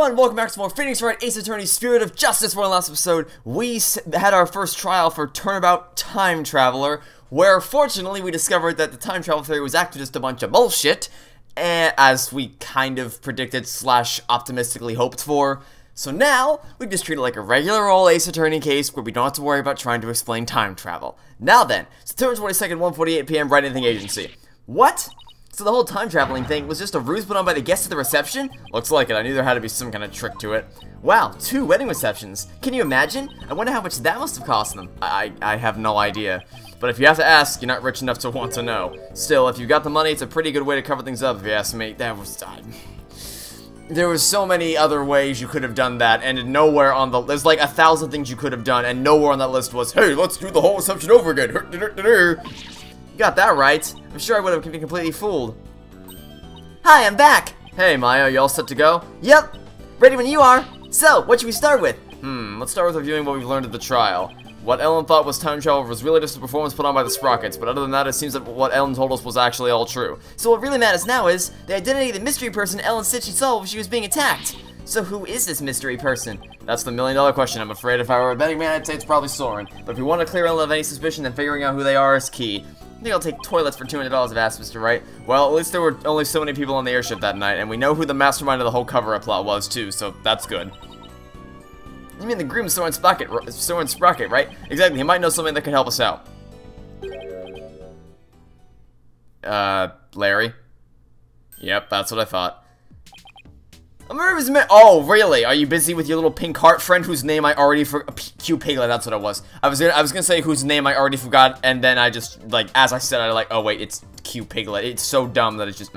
everyone, welcome back to more Phoenix Wright Ace Attorney Spirit of Justice. For the last episode, we had our first trial for Turnabout Time Traveler, where fortunately we discovered that the time travel theory was actually just a bunch of bullshit, as we kind of predicted slash optimistically hoped for. So now, we just treat it like a regular old Ace Attorney case where we don't have to worry about trying to explain time travel. Now then, September 22nd, 1:48 p.m. Wright Anything Agency. What? So the whole time traveling thing was just a ruse put on by the guests at the reception? Looks like it. I knew there had to be some kind of trick to it. Wow, 2 wedding receptions. Can you imagine? I wonder how much that must have cost them. I have no idea. But if you have to ask, you're not rich enough to want to know. Still, if you got the money, it's a pretty good way to cover things up, if you ask me. That was... There was so many other ways you could have done that, and nowhere on the... There's like 1,000 things you could have done, and nowhere on that list was, hey, let's do the whole reception over again. You got that right. I'm sure I would have been completely fooled. Hi, I'm back! Hey, Maya, you all set to go? Yep! Ready when you are! So, what should we start with? Let's start with reviewing what we've learned at the trial. What Ellen thought was time travel was really just a performance put on by the Sprockets, but other than that, it seems that what Ellen told us was actually all true. So what really matters now is the identity of the mystery person Ellen said she saw when she was being attacked. So who is this mystery person? That's the $1,000,000 question. I'm afraid if I were a betting man, I'd say it's probably Soren. But if we want to clear Ellen of any suspicion, then figuring out who they are is key. I think I'll take toilets for $200 if asked, Mr. Wright. Well, at least there were only so many people on the airship that night, and we know who the mastermind of the whole cover-up plot was, too, so that's good. You mean the groom Soren Sprocket, right? Exactly, he might know something that could help us out. Larry? Yep, that's what I thought. I'm nervous, man. Oh, really? Are you busy with your little pink heart friend whose name I already forgot? Q Piglet, that's what it was. I was gonna say whose name I already forgot, and then I just, like, as I said, I like, oh wait, it's Q Piglet. It's so dumb that it's just,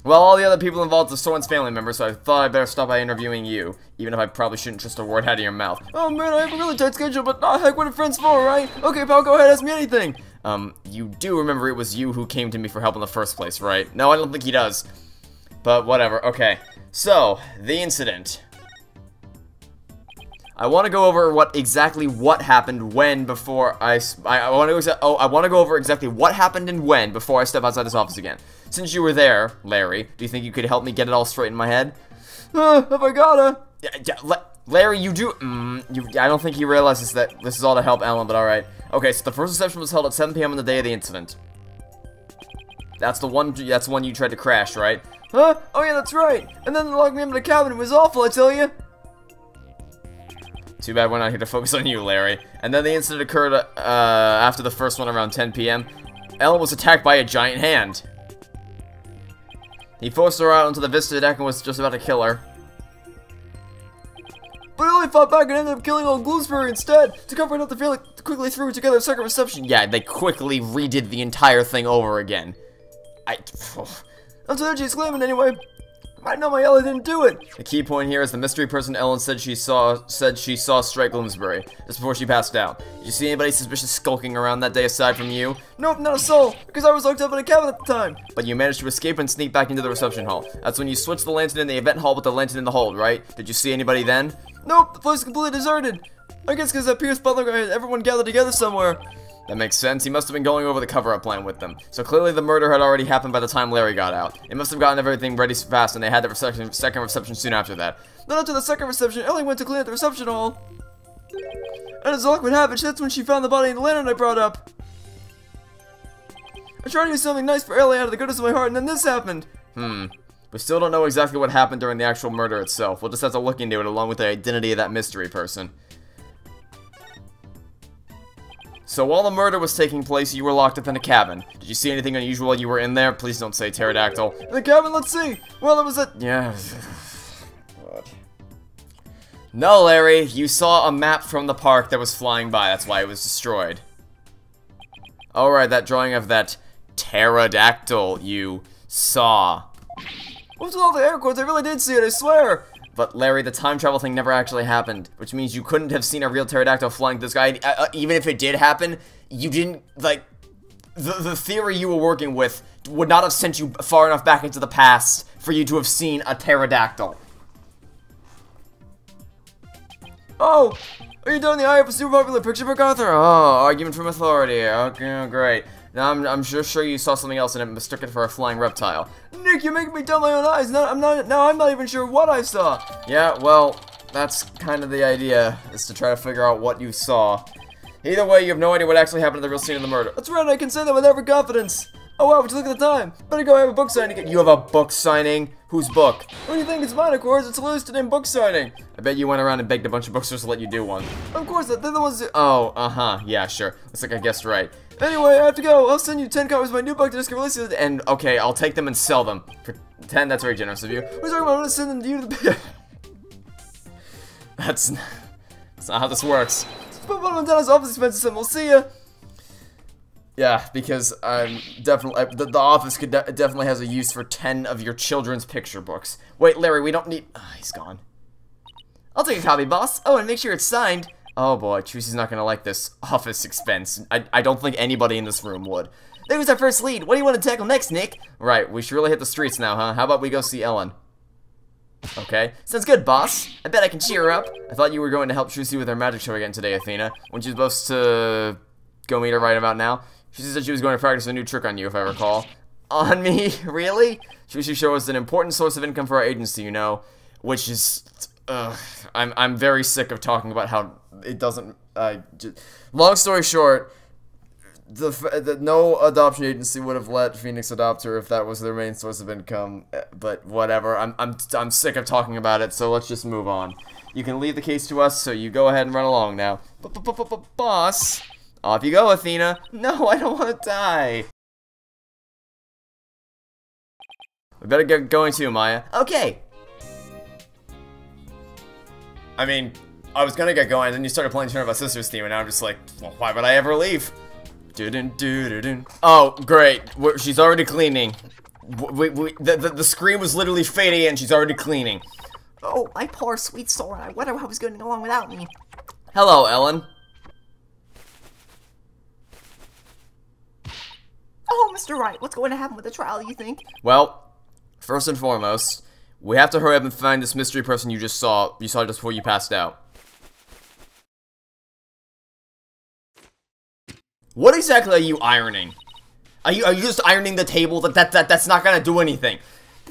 Well, all the other people involved are Soren's family members, so I thought I'd better stop by interviewing you, even if I probably shouldn't trust a word out of your mouth. Oh man, I have a really tight schedule, but heck, what are friends for, right? Okay, pal, go ahead, ask me anything. You do remember it was you who came to me for help in the first place, right? No, I don't think he does. But whatever, okay. So, the incident. I want to go over exactly what happened when before I want to go over exactly what happened and when before I step outside this office again. Since you were there, Larry, do you think you could help me get it all straight in my head? Have I gotta? Larry, you do. I don't think he realizes that this is all to help Ellen, but alright. Okay, so the first reception was held at 7 p.m. on the day of the incident. That's the one you tried to crash, right? Huh? Oh yeah, that's right. And then they locked me into the cabin. It was awful, I tell you. Too bad we're not here to focus on you, Larry. And then the incident occurred after the first one around 10 p.m. Ellen was attacked by a giant hand. He forced her out onto the vista deck and was just about to kill her. But I only fought back and ended up killing old Gloosberry instead to cover it up the feeling quickly threw together a second reception. Yeah, they quickly redid the entire thing over again. That's what she's claiming anyway. I know my Ella didn't do it. The key point here is the mystery person Ellen said she saw strike Gloomsbury just before she passed out. Did you see anybody suspicious skulking around that day aside from you? Nope, not a soul, because I was locked up in a cabin at the time. But you managed to escape and sneak back into the reception hall. That's when you switched the lantern in the event hall with the lantern in the hold, right? Did you see anybody then? Nope, the place is completely deserted. I guess because that Pierce Butler guy had everyone gathered together somewhere. That makes sense. He must have been going over the cover-up plan with them. So clearly the murder had already happened by the time Larry got out. They must have gotten everything ready fast, and they had the second reception soon after that. Then after the second reception, Ellie went to clean up the reception hall. And as luck would have it, that's when she found the body in the lantern I brought up. I tried to do something nice for Ellie out of the goodness of my heart, and then this happened. We still don't know exactly what happened during the actual murder itself. We'll just have to look into it along with the identity of that mystery person. So while the murder was taking place, you were locked up in a cabin. Did you see anything unusual while you were in there? Please don't say pterodactyl. In the cabin, let's see. Well, it was a... Yeah. What? No, Larry. You saw a map from the park that was flying by. That's why it was destroyed. Alright, that drawing of that pterodactyl you saw. What's with all the air quotes? I really did see it, I swear. But Larry, the time travel thing never actually happened, which means you couldn't have seen a real pterodactyl flying through the sky. Even if it did happen, you didn't, like, the theory you were working with would not have sent you far enough back into the past for you to have seen a pterodactyl. Oh, are you done the eye of a super popular picture book author? Oh, argument from authority. Okay, great. Now, I'm sure you saw something else and it mistook it for a flying reptile. Nick, you're making me doubt my own eyes. I'm not even sure what I saw. Yeah, well, that's kind of the idea, is to try to figure out what you saw. Either way, you have no idea what actually happened at the real scene of the murder. That's right, I can say that with every confidence. Oh wow, would you look at the time? Better go have a book signing. You have a book signing? Whose book? What do you think? It's mine, of course. It's listed in book signing. I bet you went around and begged a bunch of bookstores to let you do one. Of course, they're the ones who— Oh, yeah, sure. Looks like I guessed right. Anyway, I have to go. I'll send you 10 copies of my new book to just release it. And, okay, I'll take them and sell them. For 10, that's very generous of you. We're talking about, I'm gonna send them to you to the— That's not how this works. Just put one on Donna's office expenses and we'll see ya. Yeah, because I'm definitely— the office could definitely has a use for 10 of your children's picture books. Wait, Larry, we don't need— he's gone. I'll take a copy, boss. Oh, and make sure it's signed. Oh boy, Tracy's not gonna like this office expense. I don't think anybody in this room would. There was our first lead. What do you want to tackle next, Nick? Right, we should really hit the streets now, huh? How about we go see Ellen? Okay, sounds good, boss. I bet I can cheer her up. I thought you were going to help Tracy with her magic show again today, Athena. When she was supposed to go meet her right about now. She said she was going to practice a new trick on you, if I recall. On me? Really? Tracy show is an important source of income for our agency, you know. Which is— I'm very sick of talking about how it doesn't— long story short, no adoption agency would have let Phoenix adopt her if that was their main source of income. But whatever, I'm sick of talking about it, so let's just move on. You can leave the case to us, so you go ahead and run along now. Boss? Off you go, Athena. No, I don't want to die. We better get going too, Maya. Okay. I mean, I was gonna get going, and then you started playing Turnabout Sisters theme, and now I'm just like, well, why would I ever leave? Oh, great. She's already cleaning. The screen was literally fading, and she's already cleaning. Oh, my poor sweet soul. I wonder how he's going to go along without me. Hello, Ellen. Oh, Mr. Wright, what's going to happen with the trial, you think? Well, first and foremost, we have to hurry up and find this mystery person you saw just before you passed out. What exactly are you ironing? Are you just ironing the table? That's not gonna do anything.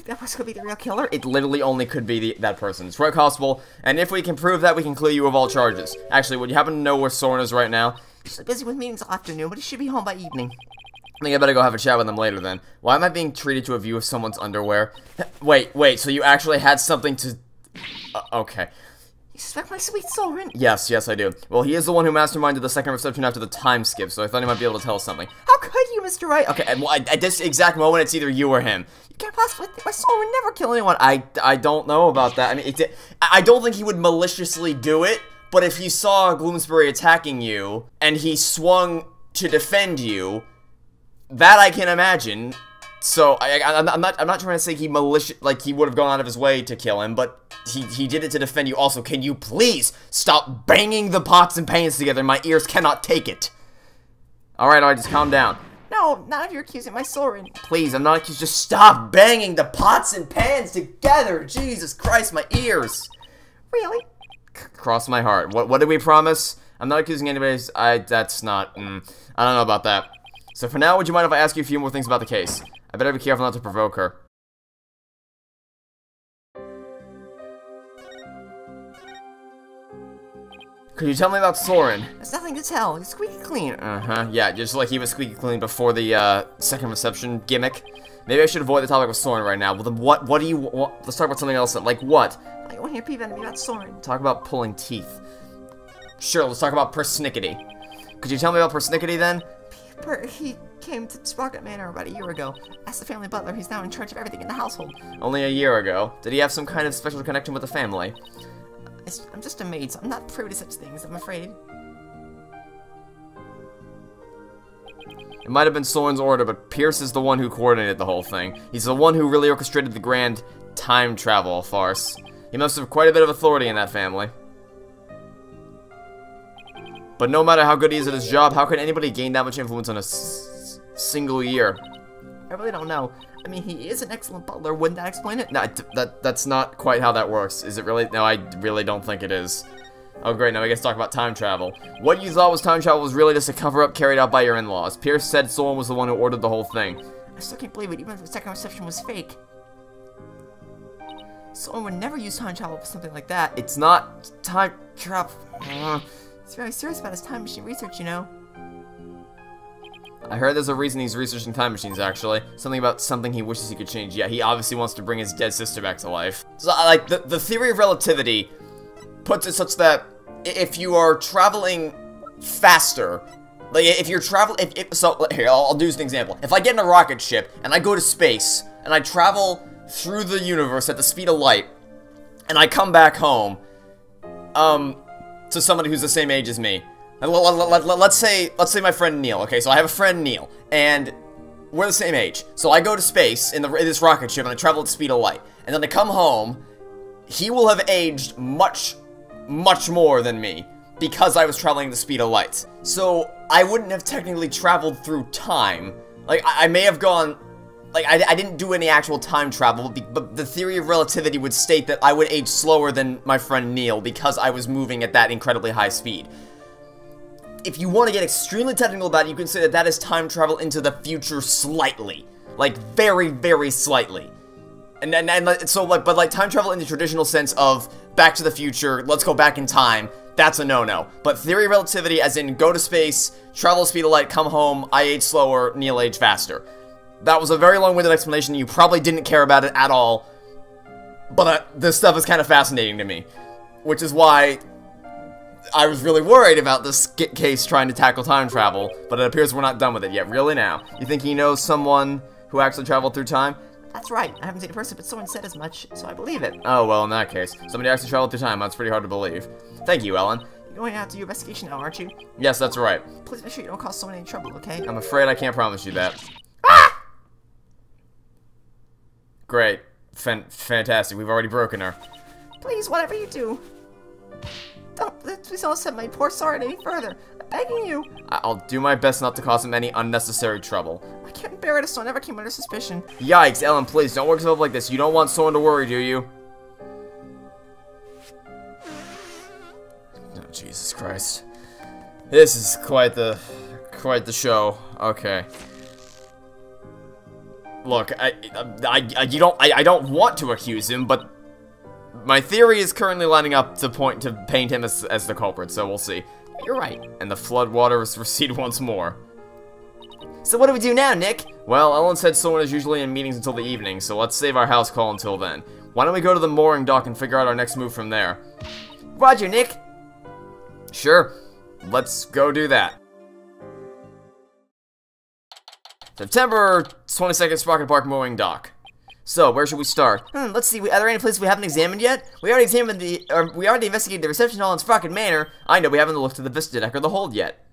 That person could be the real killer? It literally only could be that person. It's quite possible, and if we can prove that, we can clear you of all charges. Actually, would you happen to know where Soren is right now? He's busy with meetings all afternoon, but he should be home by evening. I think I better go have a chat with him later then. Why am I being treated to a view of someone's underwear? Wait, so you actually had something to— okay. You suspect my sweet Soren? Yes, I do. Well, he is the one who masterminded the second reception after the time skip, so I thought he might be able to tell us something. How could you, Mr. Wright? Okay, well, at this exact moment, it's either you or him. You can't possibly think my Soren would never kill anyone. I don't know about that. I mean, I don't think he would maliciously do it, but if he saw Gloomsbury attacking you, and he swung to defend you, that I can imagine. So I'm not trying to say he he would have gone out of his way to kill him, but he did it to defend you. Also, can you please stop banging the pots and pans together? My ears cannot take it. All right, just calm down. No, not if you're accusing my Soren. Please, I'm not accused. Just stop banging the pots and pans together. Jesus Christ, my ears. Really? Cross my heart. What did we promise? I'm not accusing anybody. That's not. I don't know about that. So for now, would you mind if I ask you a few more things about the case? I better be careful not to provoke her. Could you tell me about Soren? There's nothing to tell. He's squeaky clean. Yeah, just like he was squeaky clean before the second reception gimmick. Maybe I should avoid the topic of Soren right now. Well, then what do you want? Let's talk about something else. Like what? I want to hear people about Soren. Talk about pulling teeth. Sure, let's talk about persnickety. Could you tell me about persnickety then? He came to Sprocket Manor about a year ago. As the family butler, he's now in charge of everything in the household. Only a year ago? Did he have some kind of special connection with the family? I'm just a maid, so I'm not privy to such things, I'm afraid. It might have been Soren's order, but Pierce is the one who coordinated the whole thing. He's the one who really orchestrated the grand time travel farce. He must have quite a bit of authority in that family. But no matter how good he is at his job, how can anybody gain that much influence in a single year? I really don't know. I mean, he is an excellent butler. Wouldn't that explain it? No, that's not quite how that works. Is it really? No, I really don't think it is. Oh great, now we get to talk about time travel. What you thought was time travel was really just a cover-up carried out by your in-laws. Pierce said Solon was the one who ordered the whole thing. I still can't believe it, even if the second reception was fake. Solon would never use time travel for something like that. It's not time travel. He's very serious about his time machine research, you know. I heard there's a reason he's researching time machines, actually. Something about something he wishes he could change. Yeah, he obviously wants to bring his dead sister back to life. So, like, the theory of relativity puts it such that if you are traveling faster, like, if you're traveling, so, here, I'll do an example. If I get in a rocket ship, and I go to space, and I travel through the universe at the speed of light, and I come back home, to somebody who's the same age as me. Let's say my friend Neil, okay, so I have a friend Neil, and we're the same age. So I go to space in this rocket ship, and I travel at the speed of light. And then I come home, he will have aged much more than me, because I was traveling at the speed of light. So, I wouldn't have technically traveled through time. Like, I may have gone... Like, I didn't do any actual time travel, but the theory of relativity would state that I would age slower than my friend Neil, because I was moving at that incredibly high speed. If you want to get extremely technical about it, you can say that that is time travel into the future slightly. Like, very, very slightly. But like, time travel in the traditional sense of Back to the Future, let's go back in time, that's a no-no. But theory of relativity, as in go to space, travel the speed of light, come home, I age slower, Neil age faster. That was a very long-winded explanation, you probably didn't care about it at all. But this stuff is kind of fascinating to me. Which is why I was really worried about this case trying to tackle time travel, but it appears we're not done with it yet. Really now? You think he knows someone who actually traveled through time? That's right. I haven't seen a person, but someone said as much, so I believe it. Oh, well, in that case. Somebody actually traveled through time. That's pretty hard to believe. Thank you, Ellen. You're going out to your investigation now, aren't you? Yes, that's right. Please make sure you don't cause someone any trouble, okay? I'm afraid I can't promise you that. Ah! Great. Fantastic. We've already broken her. Please, whatever you do. Please don't send my poor Soren any further. I'm begging you. I'll do my best not to cause him any unnecessary trouble. I can't bear it if Soren ever came under suspicion. Yikes, Ellen, please, don't work yourself like this. You don't want someone to worry, do you? Oh, Jesus Christ. This is quite the show. Okay. Look, I don't want to accuse him, but my theory is currently lining up to paint him as the culprit, so we'll see. You're right. And the flood waters recede once more. So what do we do now, Nick? Well, Ellen said someone is usually in meetings until the evening, so let's save our house call until then. Why don't we go to the mooring dock and figure out our next move from there? Roger, Nick. Sure. Let's go do that. September 22nd, Sprocket Park mooring dock. So, where should we start? Let's see. Are there any places we haven't examined yet? We already investigated the reception hall in Sprocket Manor. I know, we haven't looked at the vista deck or the hold yet.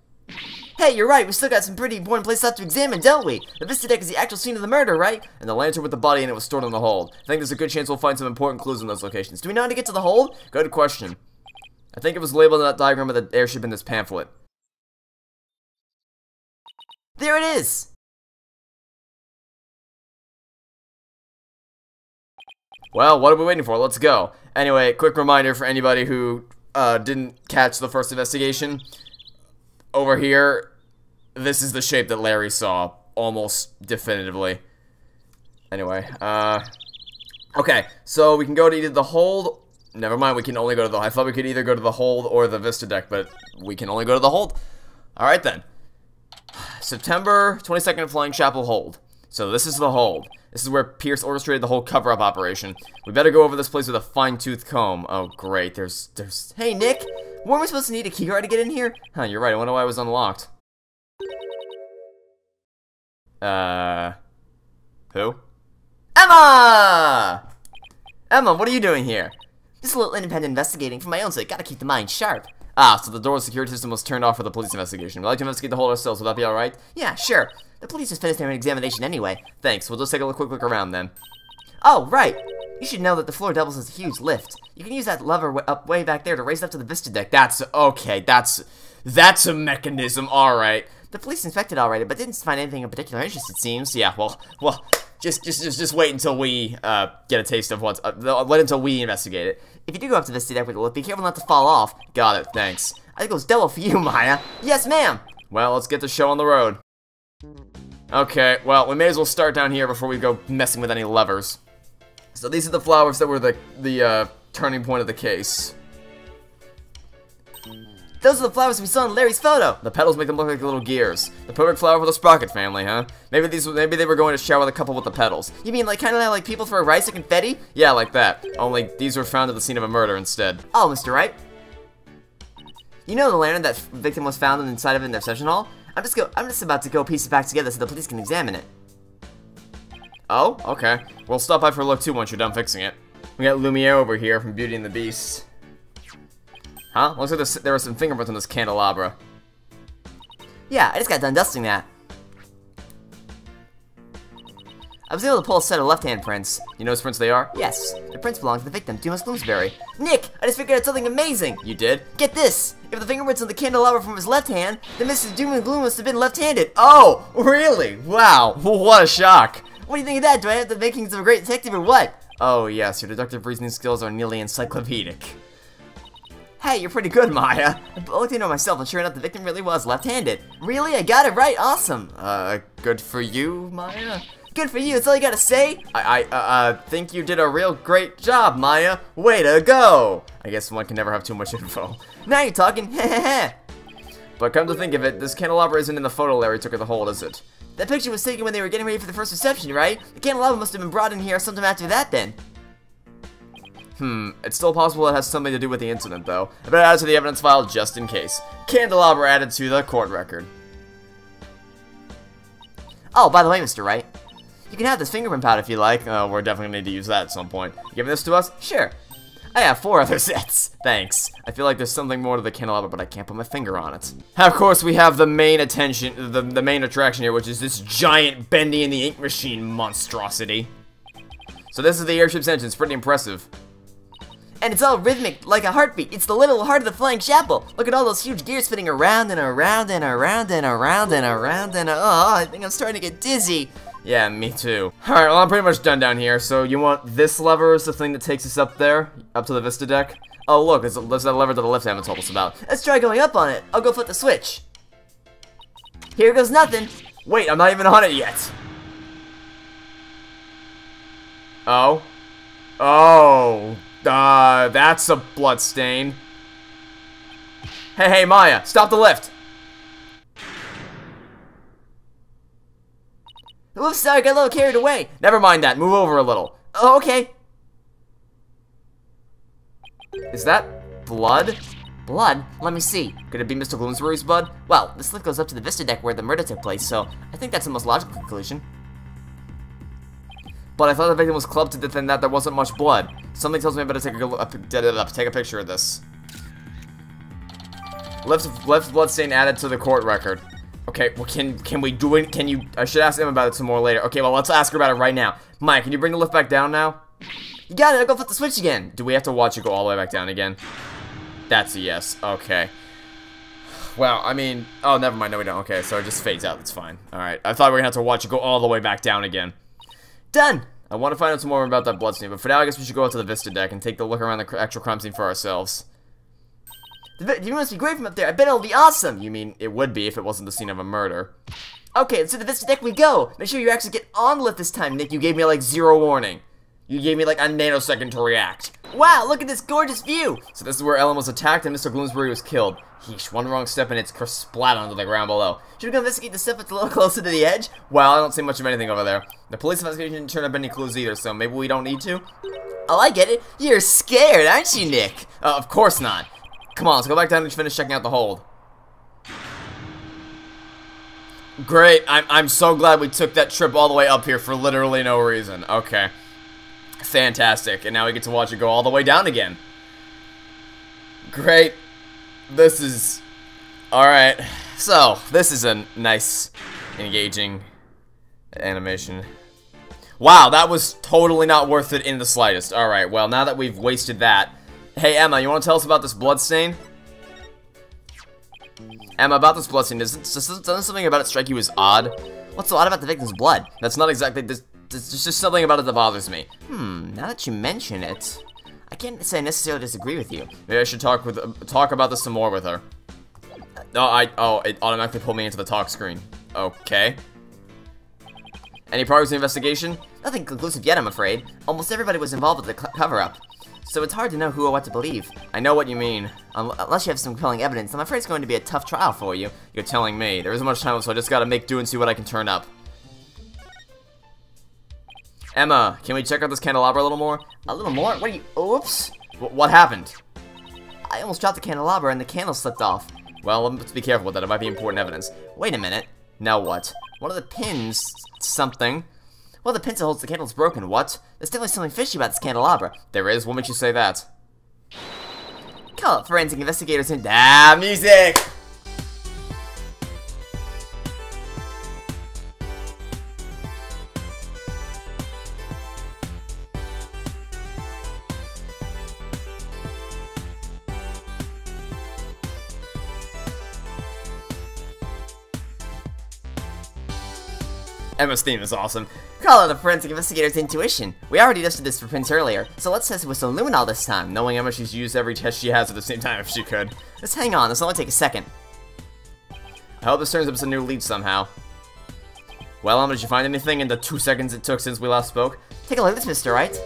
Hey, you're right. We still got some pretty important places left to examine, don't we? The vista deck is the actual scene of the murder, right? And the lantern with the body in it was stored in the hold. I think there's a good chance we'll find some important clues in those locations. Do we know how to get to the hold? Good question. I think it was labeled in that diagram of the airship in this pamphlet. There it is! Well, what are we waiting for? Let's go. Anyway, quick reminder for anybody who didn't catch the first investigation. Over here, this is the shape that Larry saw, almost definitively. Anyway, okay, so we can go to either the hold. Never mind, we can only go to the... I thought we could either go to the hold or the vista deck, but we can only go to the hold. Alright then. September 22nd, Flying Chapel hold. So this is the hold. This is where Pierce orchestrated the whole cover-up operation. We better go over this place with a fine-tooth comb. Oh, great. There's... Hey, Nick! Weren't we supposed to need a key card to get in here? Huh, you're right. I wonder why it was unlocked. Who? Emma! Emma, what are you doing here? Just a little independent investigating for my own sake. Gotta keep the mind sharp. Ah, so the door's security system was turned off for the police investigation. We'd like to investigate the hold ourselves. Would that be alright? Yeah, sure. The police just finished their examination anyway. Thanks. We'll just take a quick look around then. Oh, right. You should know that the floor doubles as a huge lift. You can use that lever up way back there to raise it up to the vista deck. That's okay. That's a mechanism. Alright. The police inspected already, but didn't find anything of particular interest, it seems. Yeah, well, just wait until we get a taste of what's... wait until we investigate it. If you do go up to this deck with the lift, be careful not to fall off. Got it, thanks. I think it was double for you, Maya. Yes, ma'am! Well, let's get the show on the road. Okay, well, we may as well start down here before we go messing with any levers. So these are the flowers that were the turning point of the case. Those are the flowers we saw in Larry's photo. The petals make them look like little gears. The perfect flower for the Sprocket family, huh? Maybe they were going to shower the couple with the petals. You mean like kind of like people throw rice or confetti? Yeah, like that. Only these were found at the scene of a murder instead. Oh, Mr. Wright. You know the lantern that victim was found inside of in their session hall? I'm just about to go piece it back together so the police can examine it. Oh, okay. We'll stop by for a look too once you're done fixing it. We got Lumiere over here from Beauty and the Beast. Huh? Looks like there were some fingerprints on this candelabra. Yeah, I just got done dusting that. I was able to pull a set of left-hand prints. You know whose prints they are? Yes. The prints belong to the victim, Dumas Bloomsbury. Nick! I just figured out something amazing! You did? Get this! If the fingerprints on the candelabra from his left hand, then Mrs. Dumas Bloom must have been left-handed. Oh! Really? Wow! What a shock! What do you think of that? Do I have the makings of a great detective or what? Oh yes, your deductive reasoning skills are nearly encyclopedic. Hey, you're pretty good, Maya. I looked into it myself, and sure enough, the victim really was left-handed. Really? I got it right? Awesome. Good for you, Maya? Good for you, that's all you gotta say? I think you did a real great job, Maya. Way to go! I guess one can never have too much info. Now you're talking, heh. But come to think of it, this candelabra isn't in the photo Larry took of the hold, is it? That picture was taken when they were getting ready for the first reception, right? The candelabra must have been brought in here sometime after that, then. It's still possible it has something to do with the incident, though. I better add it to the evidence file just in case. Candelabra added to the court record. Oh, by the way, Mr. Wright, you can have this fingerprint pad if you like. We're definitely gonna need to use that at some point. You giving this to us? Sure. I have 4 other sets. Thanks. I feel like there's something more to the candelabra, but I can't put my finger on it. Of course, we have the main attention, the main attraction here, which is this giant Bendy and the Ink Machine monstrosity. So this is the airship's engine. It's pretty impressive. And it's all rhythmic, like a heartbeat. It's the little heart of the flying chapel. Look at all those huge gears spinning around and around and around and around and around and oh, I think I'm starting to get dizzy. Yeah, me too. Alright, well I'm pretty much done down here, so you want this lever is the thing that takes us up there? Up to the Vista deck? Oh look, there's that lever to the left haven't told us about. Let's try going up on it. I'll go flip the switch. Here goes nothing. Wait, I'm not even on it yet. Oh. Oh. That's a blood stain. Hey, Maya, stop the lift. Oops, sorry, I got a little carried away. Never mind that, move over a little. Oh, okay. Is that blood? Blood? Let me see. Could it be Mr. Bloomsbury's blood? Well, this lift goes up to the Vista deck where the murder took place, so I think that's the most logical conclusion. But I thought the victim was clubbed to death and that there wasn't much blood. Something tells me I better take a picture of this. Left blood stain added to the court record. Okay, well can we do it? I should ask him about it some more later. Okay, well let's ask her about it right now. Mike, can you bring the lift back down now? You got it, I'll go flip the switch again. Do we have to watch it go all the way back down again? That's a yes, okay. Well, I mean, oh never mind, no we don't. Okay, so it just fades out, that's fine. Alright, I thought we were gonna have to watch it go all the way back down again. Done! I want to find out some more about that bloodstain, but for now I guess we should go out to the Vista deck and take a look around the actual crime scene for ourselves. The view must be great from up there. I bet it'll be awesome! You mean, it would be if it wasn't the scene of a murder. Okay, so the Vista deck we go! Make sure you actually get on the lift this time, Nick. You gave me like 0 warning. You gave me like a nanosecond to react. Wow, look at this gorgeous view! So this is where Ellen was attacked and Mr. Bloomsbury was killed. Yeesh, one wrong step and it's splat onto the ground below. Should we go investigate the stuff that's a little closer to the edge? Well, I don't see much of anything over there. The police investigation didn't turn up any clues either, so maybe we don't need to? Oh, I get it. You're scared, aren't you, Nick? Of course not. Come on, let's go back down and finish checking out the hold. Great, I'm so glad we took that trip all the way up here for literally no reason. Okay. Fantastic, and now we get to watch it go all the way down again. Great. This is... Alright, so, this is a nice, engaging animation. Wow, that was totally not worth it in the slightest. Alright, well, now that we've wasted that... Hey, Emma, you want to tell us about this bloodstain? Emma, about this bloodstain, doesn't something about it strike you as odd? What's so odd about the victim's blood? That's not exactly... There's just something about it that bothers me. Now that you mention it... I can't say I necessarily disagree with you. Maybe I should talk about this some more with her. It automatically pulled me into the talk screen. Okay. Any progress in the investigation? Nothing conclusive yet, I'm afraid. Almost everybody was involved with the cover-up. So it's hard to know who or what to believe. I know what you mean. Unless you have some compelling evidence, I'm afraid it's going to be a tough trial for you. You're telling me. There isn't much time left, so I just gotta make do and see what I can turn up. Emma, can we check out this candelabra a little more? A little more? What are you... Oops! What happened? I almost dropped the candelabra and the candle slipped off. Well, let's be careful with that. It might be important evidence. Wait a minute. Now what? One of the pins... something... Well, the pin that holds the candle is broken. What? There's definitely something fishy about this candelabra. There is? What makes you say that? Call up forensic investigators and... Ah, music! Emma's theme is awesome. Call out the forensic investigator's intuition. We already tested this for pins earlier, so let's test it with some luminol this time, knowing Emma she's used every test she has at the same time if she could. Let's hang on, this will only take a second. I hope this turns up some new leads somehow. Well, Emma, did you find anything in the 2 seconds it took since we last spoke? Take a look at this, Mr. Wright.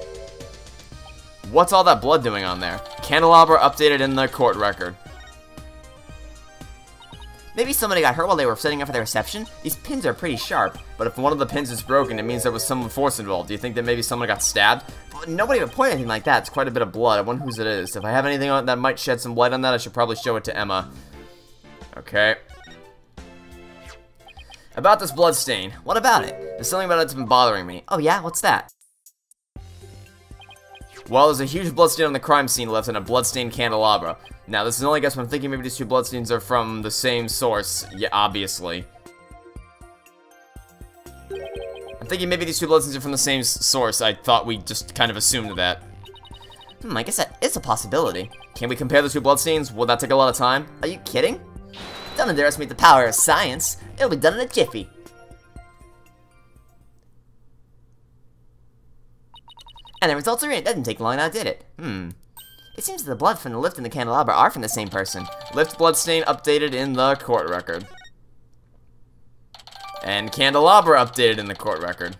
What's all that blood doing on there? Candelabra updated in the court record. Maybe somebody got hurt while they were setting up for the reception? These pins are pretty sharp, but if one of the pins is broken, it means there was some force involved. Do you think that maybe someone got stabbed? But nobody reported anything like that. It's quite a bit of blood. I wonder whose it is. If I have anything on that might shed some light on that, I should probably show it to Emma. Okay. About this blood stain. What about it? There's something about it that's been bothering me. Oh yeah? What's that? Well, there's a huge bloodstain on the crime scene left and a bloodstained candelabra. Now, this is only a guess, but I'm thinking maybe these two bloodstains are from the same source. Yeah, obviously. I'm thinking maybe these two bloodstains are from the same source. I thought we just kind of assumed that. I guess that is a possibility. Can we compare the two bloodstains? Will that take a lot of time? Are you kidding? Don't underestimate the power of science. It'll be done in a jiffy. And the results are in. It doesn't take long now, did it? It seems that the blood from the lift and the candelabra are from the same person. Lift bloodstain updated in the court record. And candelabra updated in the court record.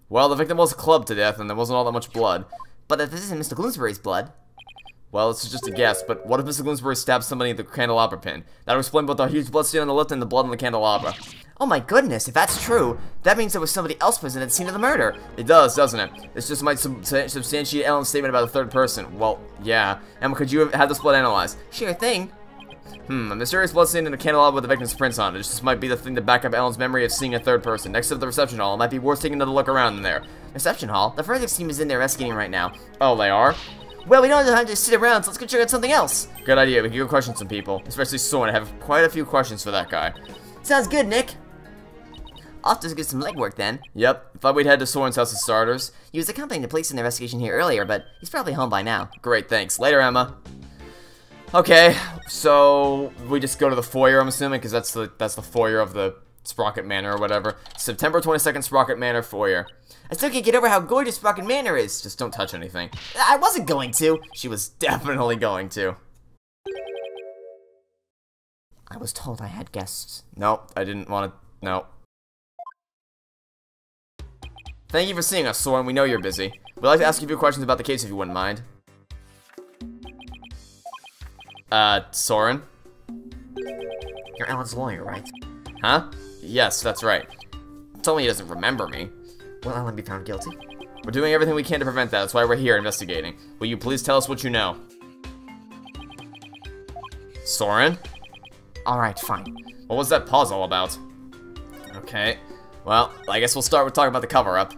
Well, the victim was clubbed to death and there wasn't all that much blood. But if this isn't Mr. Bloomsbury's blood... Well, this is just a guess, but what if Mr. Bloomsbury stabbed somebody at the candelabra pin? That would explain both the huge bloodstain on the lift and the blood on the candelabra. Oh my goodness, if that's true, that means there was somebody else present at the scene of the murder. It does, doesn't it? This just might substantiate Ellen's statement about the third person. Well, yeah. Emma, could you have had this blood analyzed? Sure thing. A mysterious bloodstain in the candelabra with the victim's prints on it. This just might be the thing to back up Ellen's memory of seeing a third person. Next to the reception hall, it might be worth taking another look around in there. Reception hall? The forensics team is in there investigating right now. Oh, they are? Well, we don't have time to sit around, so let's go check out something else. Good idea, we can go question some people. Especially Soren. I have quite a few questions for that guy. Sounds good, Nick. I'll have to get some legwork then. Yep, thought we'd head to Soren's house as starters. He was accompanying the police in their investigation here earlier, but he's probably home by now. Great, thanks. Later, Emma. Okay, so we just go to the foyer, I'm assuming, because that's the foyer of the Sprocket Manor or whatever. September 22nd, Sprocket Manor foyer. I still can't get over how gorgeous Sprocket Manor is. Just don't touch anything. I wasn't going to. She was definitely going to. I was told I had guests. Nope, I didn't want to. Nope. Thank you for seeing us, Soren. We know you're busy. We'd like to ask you a few questions about the case if you wouldn't mind. Soren? You're Ellen's lawyer, right? Huh? Yes, that's right. Tell me he doesn't remember me. Will Ellen be found guilty? We're doing everything we can to prevent that. That's why we're here investigating. Will you please tell us what you know? Soren? Alright, fine. What was that pause all about? Okay. Well, I guess we'll start with talking about the cover-up.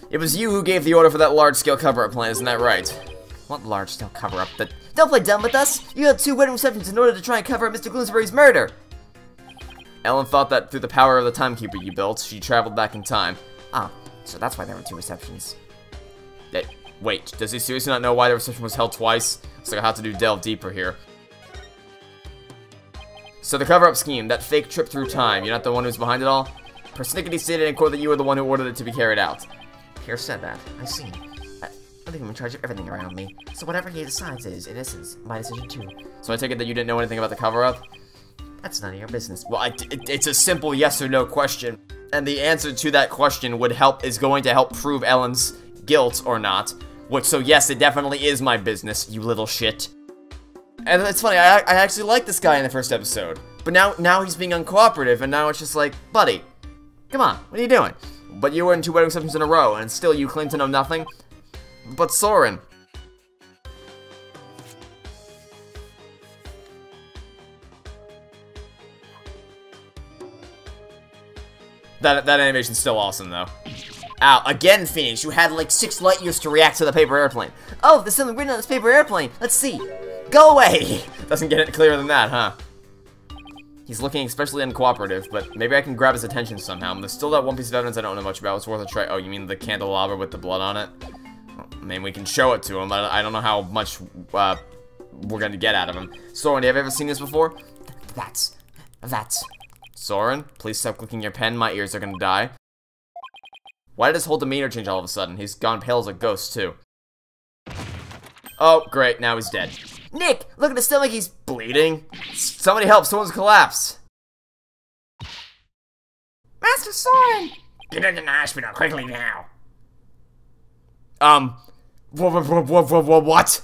It was you who gave the order for that large-scale cover-up plan, isn't that right? What large-scale cover-up? Don't play dumb with us! You had 2 wedding receptions in order to try and cover up Mr. Bloomsbury's murder! Ellen thought that through the power of the timekeeper you built, she traveled back in time. Ah, so that's why there were 2 receptions. Wait, does he seriously not know why the reception was held twice? Looks like I'll have to delve deeper here. So the cover-up scheme, that fake trip through time, you're not the one who's behind it all? Persnickety stated in court that you were the one who ordered it to be carried out. Pierre said that. I see. I leave him in charge of everything around me. So whatever he decides is, in essence, my decision too. So I take it that you didn't know anything about the cover-up? That's none of your business. Well, it's a simple yes or no question. And the answer to that question is going to help prove Ellen's guilt or not. So yes, it definitely is my business, you little shit. And it's funny, I actually liked this guy in the first episode. But now he's being uncooperative, and now it's just like, buddy, come on, what are you doing? But you were in 2 wedding receptions in a row, and still you claim to know nothing? But Soren. That animation's still awesome, though. Ow, again, Phoenix, you had like 6 light years to react to the paper airplane. Oh, there's something written on this paper airplane. Let's see. Go away! Doesn't get it clearer than that, huh? He's looking especially uncooperative, but maybe I can grab his attention somehow. There's still that one piece of evidence I don't know much about. It's worth a try. Oh, you mean the candelabra with the blood on it? I mean, we can show it to him, but I don't know how much we're gonna get out of him. Soren, have you ever seen this before? That's... Soren, please stop clicking your pen. My ears are gonna die. Why did his whole demeanor change all of a sudden? He's gone pale as a ghost, too. Oh, great, now he's dead. Nick, look at his stomach, he's bleeding. Somebody help, someone's collapsed. Master Soren! Get into the hospital quickly now. What?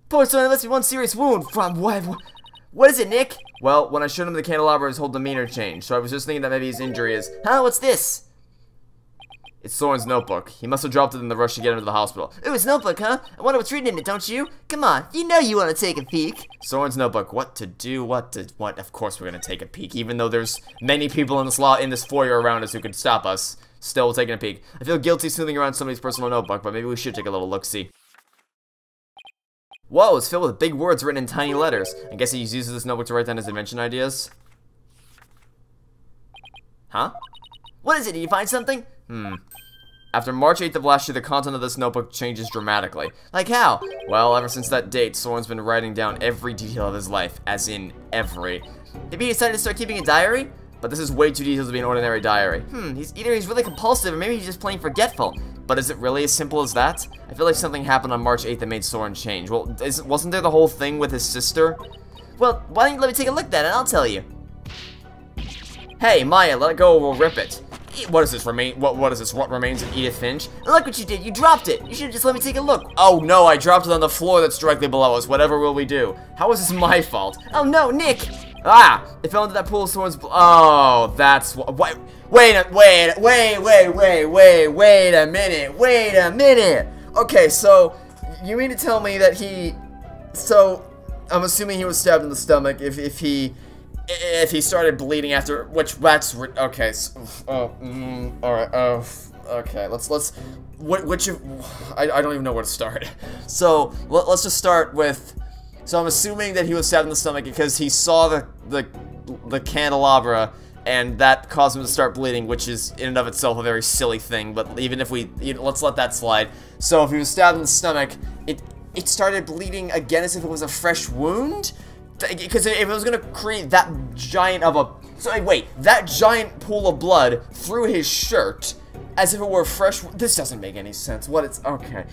Poor Soren, there must be one serious wound from what is it, Nick? Well, when I showed him the candelabra, his whole demeanor changed, so I was just thinking that maybe his injury is... Huh, what's this? It's Soren's notebook. He must have dropped it in the rush to get him to the hospital. Ooh, his notebook, huh? I wonder what's written in it, don't you? Come on, you know you want to take a peek. Soren's notebook. What to do? What? Of course we're gonna take a peek, even though there's many people in this foyer around us who could stop us. Still taking a peek. I feel guilty snooping around somebody's personal notebook, but maybe we should take a little look-see. Whoa, it's filled with big words written in tiny letters. I guess he uses this notebook to write down his invention ideas. Huh? What is it? Did you find something? After March 8th of last year, the content of this notebook changes dramatically. Like how? Well, ever since that date, Soren's been writing down every detail of his life, as in every. Maybe he decided to start keeping a diary? But this is way too detailed to be an ordinary diary. Either he's really compulsive, or maybe he's just plain forgetful. But is it really as simple as that? I feel like something happened on March 8th that made Soren change. Well, wasn't there the whole thing with his sister? Well, why don't you let me take a look at that and I'll tell you. Hey, Maya, let it go or we'll rip it. What is this, what is this, what remains of Edith Finch? Look what you did, you dropped it! You should've just let me take a look. Oh no, I dropped it on the floor that's directly below us. Whatever will we do? How is this my fault? Oh no, Nick! Ah! It fell into that pool of Soren's blood. Oh, that's what. Wait a minute! Okay, so, you mean to tell me that I'm assuming he was stabbed in the stomach if he started bleeding after, okay, alright, okay, I don't even know where to start. So, let's just start with, so I'm assuming that he was stabbed in the stomach because he saw the candelabra, and that caused him to start bleeding, which is in and of itself a very silly thing, but even if let's let that slide. So if he was stabbed in the stomach, it started bleeding again as if it was a fresh wound? Because if it was gonna create that giant of a... So wait, that giant pool of blood through his shirt, as if it were fresh... This doesn't make any sense. Okay.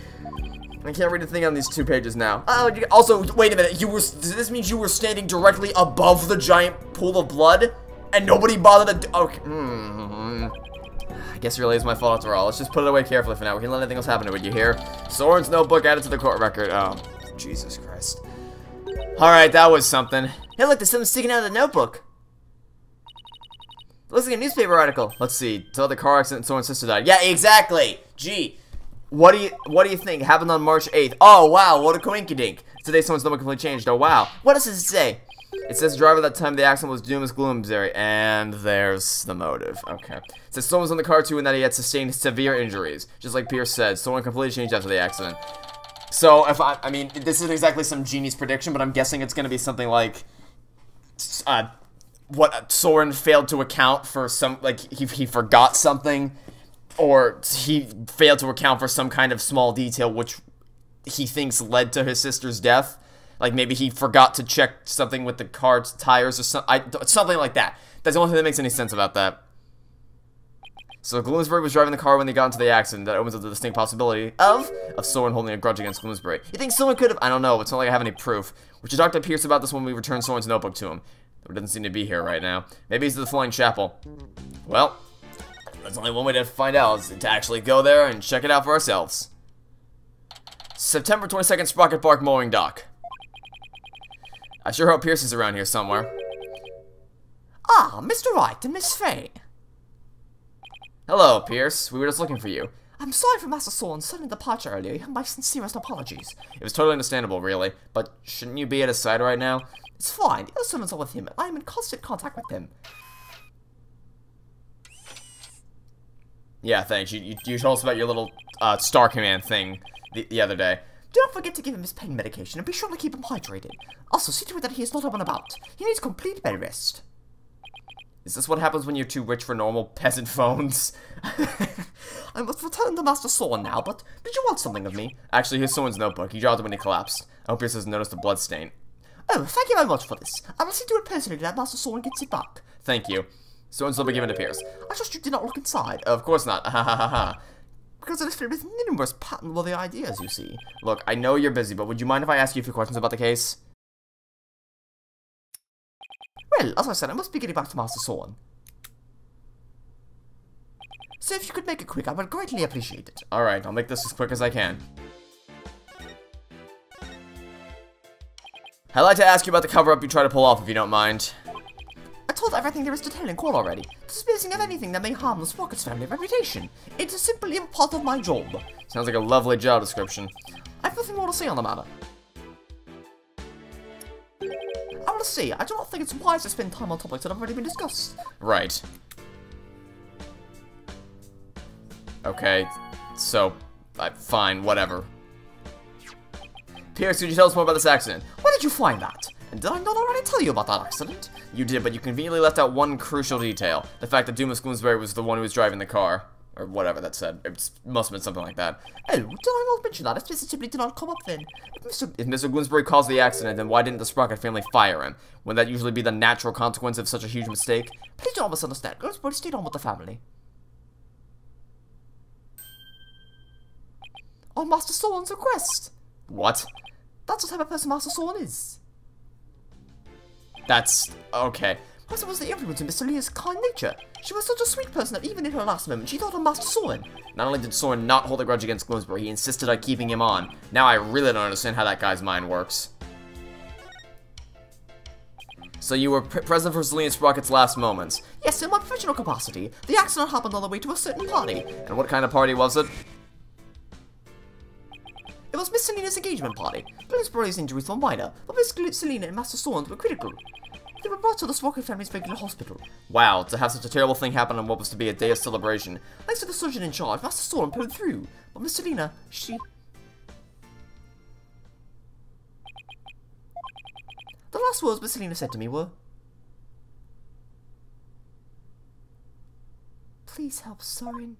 I can't read a thing on these 2 pages now. Oh, also, wait a minute, does this mean you were standing directly above the giant pool of blood? And nobody bothered to... Okay. I guess it really is my fault after all. Let's just put it away carefully for now. We can't let anything else happen to it, you hear? Soren's notebook added to the court record. Oh, Jesus Christ. Alright, that was something. Hey, look, there's something sticking out of the notebook. Looks like a newspaper article. Let's see. Tell the car accident Soren's sister died. Yeah, exactly. Gee. What do you think? Happened on March 8th. Oh, wow, what a coinkydink. Today someone's notebook completely changed. Oh, wow. What does it say? It says driver that time the accident was Doom as Gloomsbury, and there's the motive. Okay. It says someone was in the car too and that he had sustained severe injuries. Just like Pierce said, someone completely changed after the accident. So, I mean, this isn't exactly some genius prediction, but I'm guessing it's gonna be something like, what Soren failed to account for he forgot something, or he failed to account for some kind of small detail which he thinks led to his sister's death. Like, maybe he forgot to check something with the car's tires or something like that. That's the only thing that makes any sense about that. So Gloomsbury was driving the car when they got into the accident. That opens up the distinct possibility of Soren holding a grudge against Gloomsbury. You think someone could have? I don't know. It's not like I have any proof. We should talk to Pierce about this when we return Soren's notebook to him. He doesn't seem to be here right now. Maybe he's at the Flying Chapel. Well, there's only one way to find out, is to actually go there and check it out for ourselves. September 22nd, Sprocket Park Mowing Dock. I sure hope Pierce is around here somewhere. Ah, Mr. Wright and Miss Faye. Hello, Pierce. We were just looking for you. I'm sorry for Master Soren's sudden departure earlier. My sincerest apologies. It was totally understandable, really. But shouldn't you be at his side right now? It's fine. The other servants are with him, and I am in constant contact with them. Yeah, thanks. You told us about your little Star Command thing the other day. Do not forget to give him his pain medication, and be sure to keep him hydrated. Also, see to it that he is not up and about. He needs complete bed rest. Is this what happens when you're too rich for normal peasant phones? I must return to Master Soren now, but did you want something of me? Actually, here's Soren's notebook. He dropped it when he collapsed. I hope Pierce hasn't noticed the blood stain. Oh, thank you very much for this. I will see to it personally that Master Soren gets it back. Thank you. Soren's will be given to Pierce. I trust you did not look inside. Of course not. Ha ha ha ha. Because it is filled with numerous patent-worthy ideas, you see. Look, I know you're busy, but would you mind if I ask you a few questions about the case? Well, as I said, I must be getting back to Master Soren. So if you could make it quick, I would greatly appreciate it. Alright, I'll make this as quick as I can. I'd like to ask you about the cover-up you try to pull off, if you don't mind. I told everything there is to tell in court already, dispensing of anything that may harm the Sprocket's family reputation. It is simply a part of my job. Sounds like a lovely job description. I have nothing more to say on the matter. I want to say, I do not think it's wise to spend time on topics that have already been discussed. Right. Okay, so, fine, whatever. Pierce, could you tell us more about this accident? Where did you find that? And did I not already tell you about that accident? You did, but you conveniently left out one crucial detail. The fact that Dumas Gloomsbury was the one who was driving the car. Or whatever that said. It must have been something like that. Oh, did I not mention that? It simply did not come up then. If Mr. Gloomsbury caused the accident, then why didn't the Sprocket family fire him? Wouldn't that usually be the natural consequence of such a huge mistake? Please do not misunderstand. Gloomsbury stayed on with the family. On Master Soren's request. What? That's the type of person Master Soren is. That's... okay. Perhaps it was the influence of Miss Selena's kind nature. She was such a sweet person that even in her last moment, she thought of Master Soren. Not only did Soren not hold a grudge against Gloomsbury, he insisted on keeping him on. Now I really don't understand how that guy's mind works. So you were present for Selena Sprocket's last moments? Yes, in my professional capacity. The accident happened on the way to a certain party. And what kind of party was it? It was Miss Selena's engagement party. Gloomsbury's injuries were minor, but Miss Selena and Master Soren's were critical. They were brought to the Sprocket family's regular hospital. Wow, to have such a terrible thing happen on what was to be a day of celebration. Thanks to the surgeon in charge, Master Soren pulled through. But Miss Selena, she... The last words Miss Selena said to me were... Please help Soren.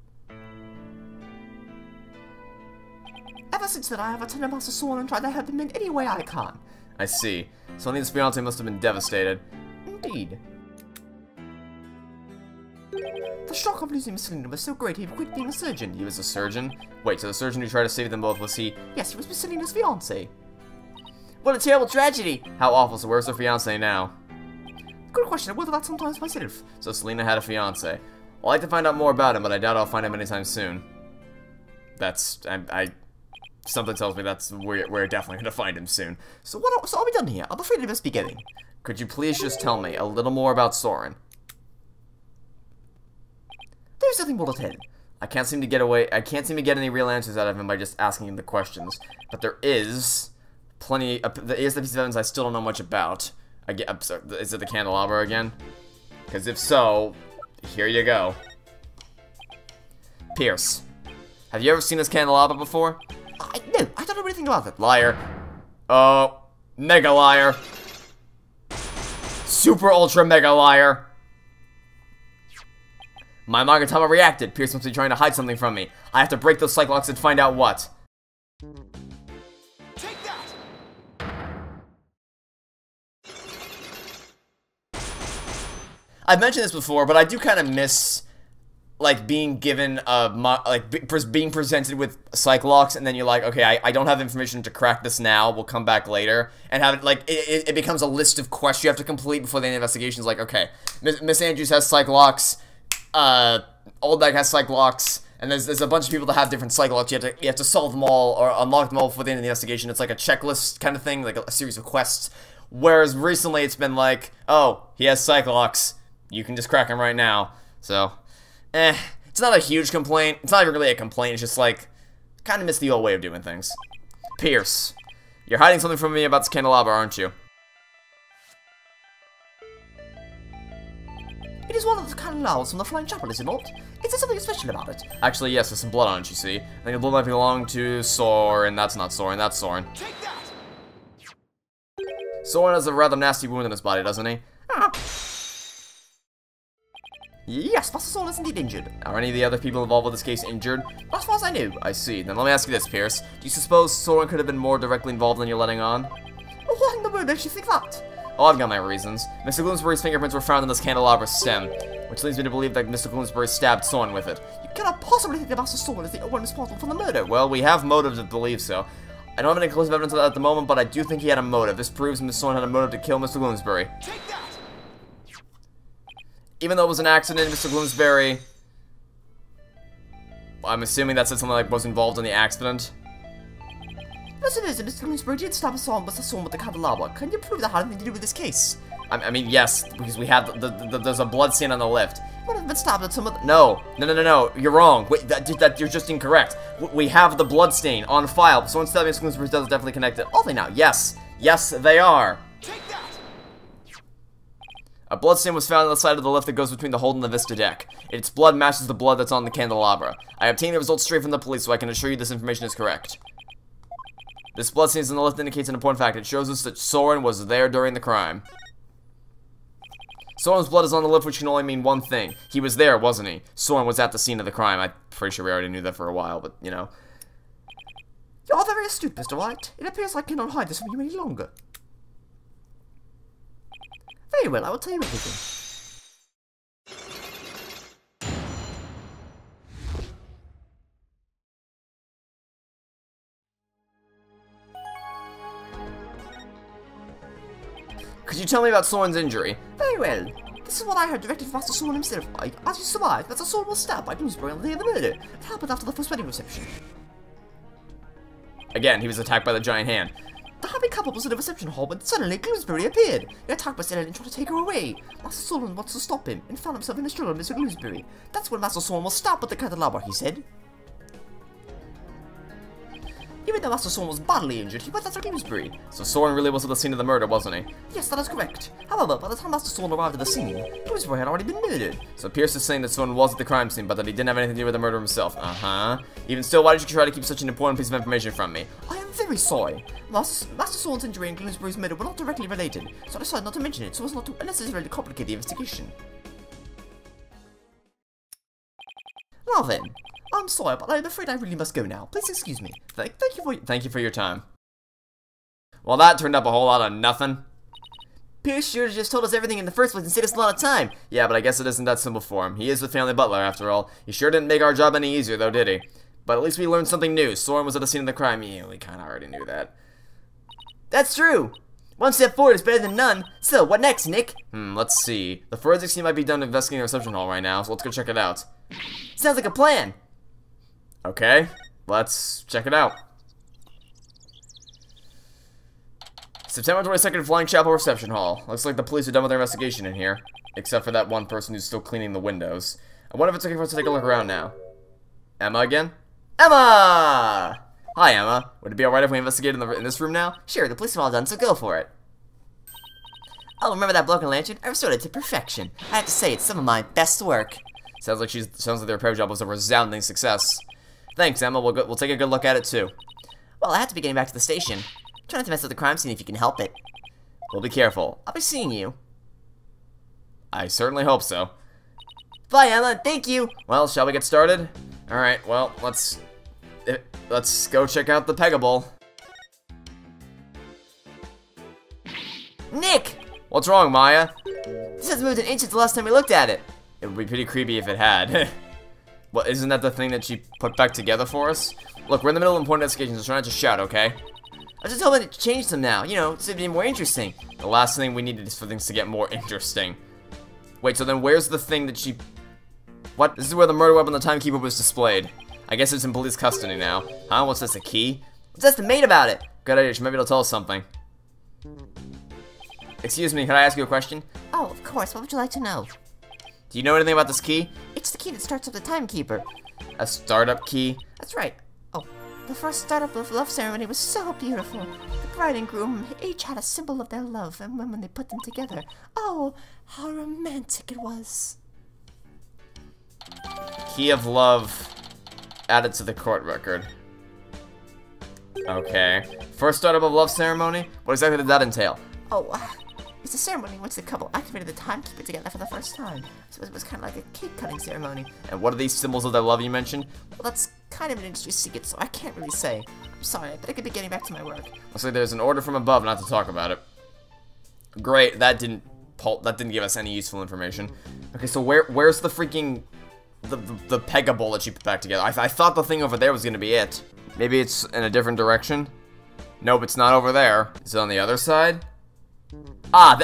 Ever since then, I have attended Master Soren and tried to help him in any way I can. I see. Selena's fiancé must have been devastated. Indeed. The shock of losing Miss Selena was so great he quit being a surgeon. He was a surgeon? Wait, so the surgeon who tried to save them both, was he... Yes, he was Miss Selena's fiancé. What a terrible tragedy! How awful, so where's her fiancé now? Good question, I whether that sometimes myself. So Selena had a fiancé. I'd like to find out more about him, but I doubt I'll find him anytime soon. That's... Something tells me we're definitely gonna find him soon. So so are we done here? I'm afraid we must be getting. Could you please just tell me a little more about Soren? There's nothing more to tell. I can't seem to get any real answers out of him by just asking him the questions. But there is plenty. There is the piece of evidence I still don't know much about. I'm sorry, is it the candelabra again? Because if so, here you go. Pierce, have you ever seen this candelabra before? No, I don't know anything about it. Liar. Oh, mega liar. Super ultra mega liar. My Magatama reacted. Pierce must be trying to hide something from me. I have to break those Cyclocks and find out what. Take that! I've mentioned this before, but I do kind of miss like being given being presented with psych locks, and then you're like, okay, I don't have information to crack this now, we'll come back later, and have it like it becomes a list of quests you have to complete before the investigation. Is like, okay, Miss Andrews has psych locks, Oldbeck has psych locks, and there's a bunch of people that have different psych locks. You have to solve them all or unlock them all before the end of the investigation. It's like a checklist kind of thing, like a series of quests. Whereas recently it's been like, oh, he has psych locks, you can just crack him right now. So, it's not a huge complaint. It's not even really a complaint. It's just like, kind of miss the old way of doing things. Pierce, you're hiding something from me about this candelabra, aren't you? It is one of the candelabras from the Flying Chapel, is it not? Is there something special about it? Actually, yes, there's some blood on it, you see. I think the blood might belong to Soren. That's not Soren, that's Soren. Take that! Soren has a rather nasty wound in his body, doesn't he? Yes, Master Soren is indeed injured. Are any of the other people involved with this case injured? As far as I know. I see. Then let me ask you this, Pierce. Do you suppose Soren could have been more directly involved than you're letting on? What in the world makes you think that? Oh, I've got my reasons. Mr. Gloomsbury's fingerprints were found in this candelabra stem, which leads me to believe that Mr. Gloomsbury stabbed Soren with it. You cannot possibly think that Master Soren is the one responsible for the murder. Well, we have motive to believe so. I don't have any conclusive evidence of that at the moment, but I do think he had a motive. This proves Mr. Soren had a motive to kill Mr. Gloomsbury. Take that! Even though it was an accident, Mr. Gloomsbury... I'm assuming that said something like was involved in the accident. Yes, it is. Mr. Gloomsbury did stab Master Soren with the candelabra. Can you prove that had anything to do with this case? I mean, yes, because we have there's a blood stain on the lift. Would have been stabbed at some of the... No, you're wrong. Wait, that you're just incorrect. We have the blood stain on file. Someone stabbing Mr. Gloomsbury's death is definitely connected. Are they now? Yes, they are. Take that! A blood stain was found on the side of the lift that goes between the hold and the vista deck. Its blood matches the blood that's on the candelabra. I obtained the results straight from the police, so I can assure you this information is correct. This blood stain on the lift indicates an important fact. It shows us that Soren was there during the crime. Soren's blood is on the lift, which can only mean one thing. He was there, wasn't he? Soren was at the scene of the crime. I'm pretty sure we already knew that for a while, but, you know. You are very astute, Mr. Wright. It appears I cannot hide this from you any longer. Very well, I will tell you everything. Could you tell me about Soren's injury? Very well. This is what I heard directly from Master Soren himself. As you survived, Master Soren was stabbed by Gloomsbury on the day of the murder. It happened after the first wedding reception. Again, he was attacked by the giant hand. The happy couple was in the reception hall when suddenly Gloomsbury appeared. He attacked Miss Ellen and tried to take her away. Master Soren wants to stop him and found himself in a struggle with Mr. Gloomsbury. That's when Master Soren was stabbed with the candelabra, he said. Even though Master Soren was badly injured, he went after Gloomsbury. So Soren really was at the scene of the murder, wasn't he? Yes, that is correct. However, by the time Master Soren arrived at the scene, Gloomsbury had already been murdered. So Pierce is saying that Soren was at the crime scene, but that he didn't have anything to do with the murder himself. Even still, why did you try to keep such an important piece of information from me? I am very sorry. Master Soren's injury and Gloomsbury's murder were not directly related, so I decided not to mention it so as not to unnecessarily complicate the investigation. Now then, I'm sorry, but I'm afraid I really must go now. Please excuse me. Thank you for your time. Well, that turned up a whole lot of nothing. Pierce should have just told us everything in the first place and saved us a lot of time. Yeah, but I guess it isn't that simple for him. He is the family butler, after all. He sure didn't make our job any easier, though, did he? But at least we learned something new. Soren was at the scene of the crime. Yeah, we kind of already knew that. That's true. One step forward is better than none. So, what next, Nick? Let's see. The forensics team might be done investigating the reception hall right now, so let's go check it out. Sounds like a plan. Okay, let's check it out. September 22nd, Flying Chapel Reception Hall. Looks like the police are done with their investigation in here. Except for that one person who's still cleaning the windows. I wonder if it's okay for us to take a look around now. Emma again? Emma! Hi, Emma. Would it be alright if we investigated in this room now? Sure, the police are all done, so go for it. Oh, remember that broken lantern? I restored it to perfection. I have to say, it's some of my best work. Sounds like their repair job was a resounding success. Thanks, Emma. We'll take a good look at it, too. Well, I have to be getting back to the station. Try not to mess up the crime scene if you can help it. We'll be careful. I'll be seeing you. I certainly hope so. Bye, Emma. Thank you. Well, shall we get started? Alright, well, let's go check out the Pegable. Nick! What's wrong, Maya? This hasn't moved an inch since the last time we looked at it. It would be pretty creepy if it had. What, isn't that the thing that she put back together for us? Look, we're in the middle of important investigations, so try not to shout, okay? I just told them to change them now, you know, to be more interesting. The last thing we needed is for things to get more interesting. Wait, so then where's the thing that she... What? This is where the murder weapon the timekeeper was displayed. I guess it's in police custody now. Huh? What's this, a key? What's this the maid about it? Good idea, she might be able to tell us something. Excuse me, can I ask you a question? Oh, of course, what would you like to know? Do you know anything about this key? It's the key that starts up the timekeeper. A startup key? That's right. Oh, the first startup of love ceremony was so beautiful. The bride and groom each had a symbol of their love, and when they put them together, oh, how romantic it was. Key of love added to the court record. Okay. First startup of love ceremony? What exactly did that entail? Oh, it's a ceremony in which the couple activated the timekeeper together for the first time. So it was kind of like a cake-cutting ceremony. And what are these symbols of their love you mentioned? Well, that's kind of an industry secret, so I can't really say. I'm sorry, but I could be getting back to my work. Looks like there's an order from above not to talk about it. Great, that didn't give us any useful information. Okay, so where's the freaking... The Pegable that she put back together? I thought the thing over there was gonna be it. Maybe it's in a different direction? Nope, it's not over there. Is it on the other side? Ah,